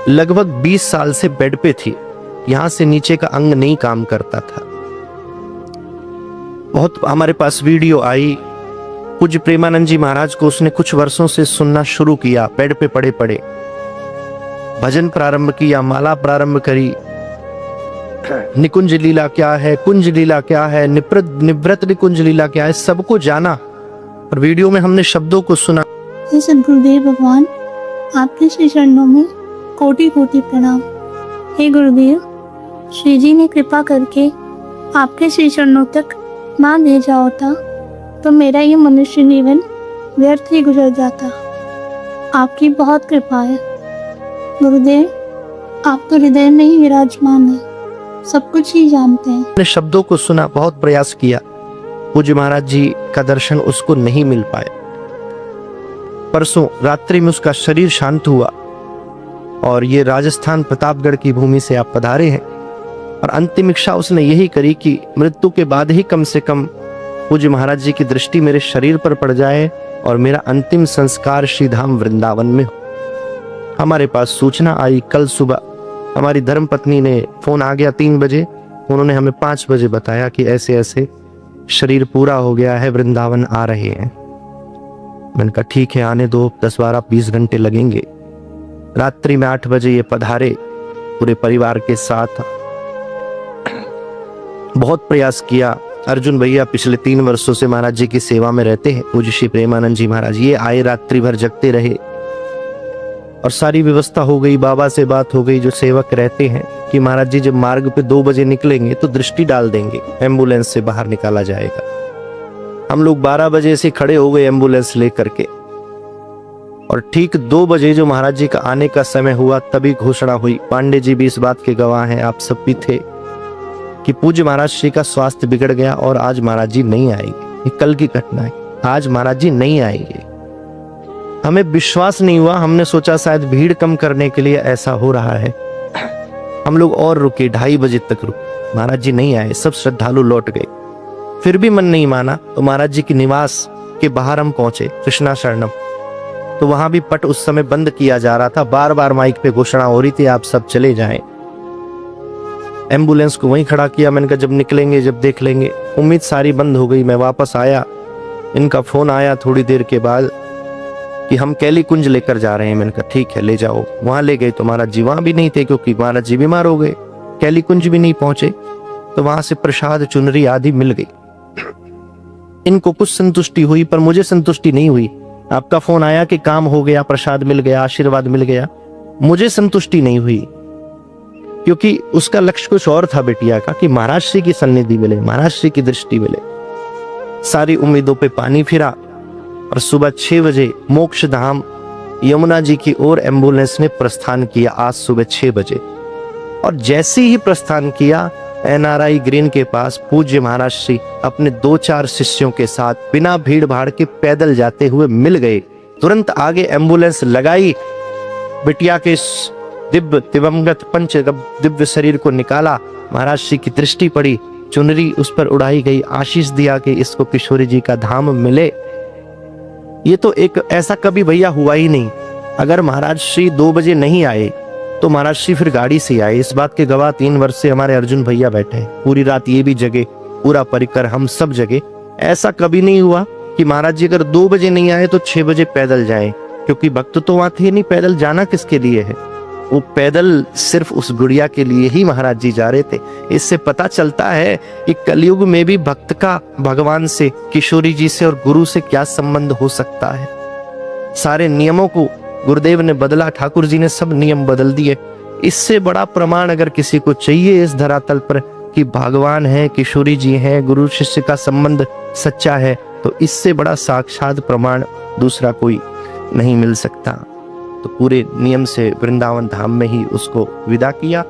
लगभग 20 साल से बेड पे थी। यहां से नीचे का अंग नहीं काम करता था। बहुत हमारे पास वीडियो आई। पूज्य प्रेमानंद जी महाराज को उसने कुछ वर्षों से सुनना शुरू किया। बेड पे पड़े पड़े भजन प्रारंभ किया, माला प्रारंभ करी। निकुंज लीला क्या है, कुंज लीला क्या है, निवृत्त निकुंज लीला क्या है, सबको जाना। और वीडियो में हमने शब्दों को सुना। गुरुदेव भगवान, आपके श्री चरणों में कोटि कोटि प्रणाम। हे गुरुदेव, श्री जी ने कृपा करके आपके श्री चरणों तक ना भेजा होता तो मेरा ये मनुष्य जीवन व्यर्थ ही गुजर जाता। आपकी बहुत कृपा है गुरुदेव, आप तो हृदय में ही विराजमान है, सब कुछ ही जानते हैं। ने शब्दों को सुना, बहुत प्रयास किया। पूज्य महाराज जी का दर्शन उसको नहीं मिल पाए। परसों रात्रि में उसका शरीर शांत हुआ और ये राजस्थान प्रतापगढ़ की भूमि से आप पधारे हैं। और अंतिम इच्छा उसने यही करी कि मृत्यु के बाद ही कम से कम पूज्य महाराज जी की दृष्टि मेरे शरीर पर पड़ जाए और मेरा अंतिम संस्कार श्री धाम वृंदावन में हो। हमारे पास सूचना आई कल सुबह। हमारी धर्मपत्नी ने फोन आ गया 3 बजे। उन्होंने हमें 5 बजे बताया कि ऐसे ऐसे शरीर पूरा हो गया है, वृंदावन आ रहे हैं। मैंने कहा ठीक है, आने दो, 10, 12, 20 घंटे लगेंगे। रात्रि में 8 बजे ये पधारे पूरे परिवार के साथ। बहुत प्रयास किया। अर्जुन भैया पिछले 3 वर्षों से महाराज जी की सेवा में रहते हैं, पूज्य श्री प्रेमानंद जी महाराज। ये आए, रात्रि भर जगते रहे और सारी व्यवस्था हो गई। बाबा से बात हो गई, जो सेवक रहते हैं, कि महाराज जी जब मार्ग पे 2 बजे निकलेंगे तो दृष्टि डाल देंगे, एम्बुलेंस से बाहर निकाला जाएगा। हम लोग 12 बजे से खड़े हो गए एम्बुलेंस लेकर के। और ठीक 2 बजे जो महाराज जी का आने का समय हुआ, तभी घोषणा हुई। पांडे जी भी इस बात के गवाह हैं, आप सब भी थे, कि पूज्य महाराज श्री का स्वास्थ्य बिगड़ गया और आज महाराज जी नहीं आएंगे। ये कल की घटना है, आज महाराज जी नहीं आएंगे। हमें विश्वास नहीं हुआ। हमने सोचा शायद भीड़ कम करने के लिए ऐसा हो रहा है। हम लोग और रुके, 2:30 बजे तक रुके, महाराज जी नहीं आए। सब श्रद्धालु लौट गए। फिर भी मन नहीं माना तो महाराज जी के निवास के बाहर हम पहुंचे, कृष्णा शरणम। तो वहां भी पट उस समय बंद किया जा रहा था। बार बार माइक पे घोषणा हो रही थी, आप सब चले जाएं। एम्बुलेंस को वहीं खड़ा किया। मैंने कहा जब निकलेंगे, जब देख लेंगे। उम्मीद सारी बंद हो गई। मैं वापस आया, इनका फोन आया थोड़ी देर के बाद कि हम कैली कुंज लेकर जा रहे हैं। मैंने कहा ठीक है, ले जाओ। वहां ले गए तो महाराज जी वहां भी नहीं थे, क्योंकि महाराज जी बीमार हो गए। कैली कुंज भी नहीं पहुंचे, तो वहां से प्रसाद, चुनरी आदि मिल गई। इनको कुछ संतुष्टि हुई, पर मुझे संतुष्टि नहीं हुई। आपका फोन आया कि काम हो गया, प्रसाद मिल गया, आशीर्वाद मिल गया, मुझे संतुष्टि नहीं हुई, क्योंकि उसका लक्ष्य कुछ और था बेटिया का, कि महाराज श्री की सन्निधि मिले, महाराज श्री की दृष्टि मिले। सारी उम्मीदों पे पानी फिरा और सुबह 6 बजे मोक्ष धाम यमुना जी की ओर एम्बुलेंस ने प्रस्थान किया, आज सुबह 6 बजे। और जैसे ही प्रस्थान किया, NRI ग्रीन के पास पूज्य महाराज श्री अपने 2-4 शिष्यों के साथ बिना भीड़ भाड़ के पैदल जाते हुए मिल गए। तुरंत आगे एम्बुलेंस लगाई, बिटिया के दिव्य दिवंगत पंच दिव्य शरीर को निकाला। महाराज श्री की दृष्टि पड़ी, चुनरी उस पर उड़ाई गई, आशीष दिया कि इसको किशोरी जी का धाम मिले। ये तो एक ऐसा कभी भैया हुआ ही नहीं। अगर महाराज श्री 2 बजे नहीं आए तो महाराज श्री फिर गाड़ी से आए। इस बात के गवाह 3 वर्ष से हमारे अर्जुन भैया बैठे हैं। पूरी रात ये भी जगे, पूरा परिकर हम सब जगे। ऐसा कभी नहीं हुआ कि महाराज जी अगर 2 बजे नहीं आए तो 6 बजे पैदल जाएं, क्योंकि भक्त तो वहां थे नहीं। पैदल जाना किसके लिए है? वो पैदल सिर्फ उस गुड़िया के लिए ही महाराज जी जा रहे थे। इससे पता चलता है कि कलयुग में भी भक्त का भगवान से, किशोरी जी से और गुरु से क्या संबंध हो सकता है। सारे नियमों को गुरुदेव ने बदला, ठाकुर जी ने सब नियम बदल दिए। इससे बड़ा प्रमाण अगर किसी को चाहिए इस धरातल पर कि भगवान है, किशोरी जी हैं, गुरु शिष्य का संबंध सच्चा है, तो इससे बड़ा साक्षात प्रमाण दूसरा कोई नहीं मिल सकता। तो पूरे नियम से वृंदावन धाम में ही उसको विदा किया।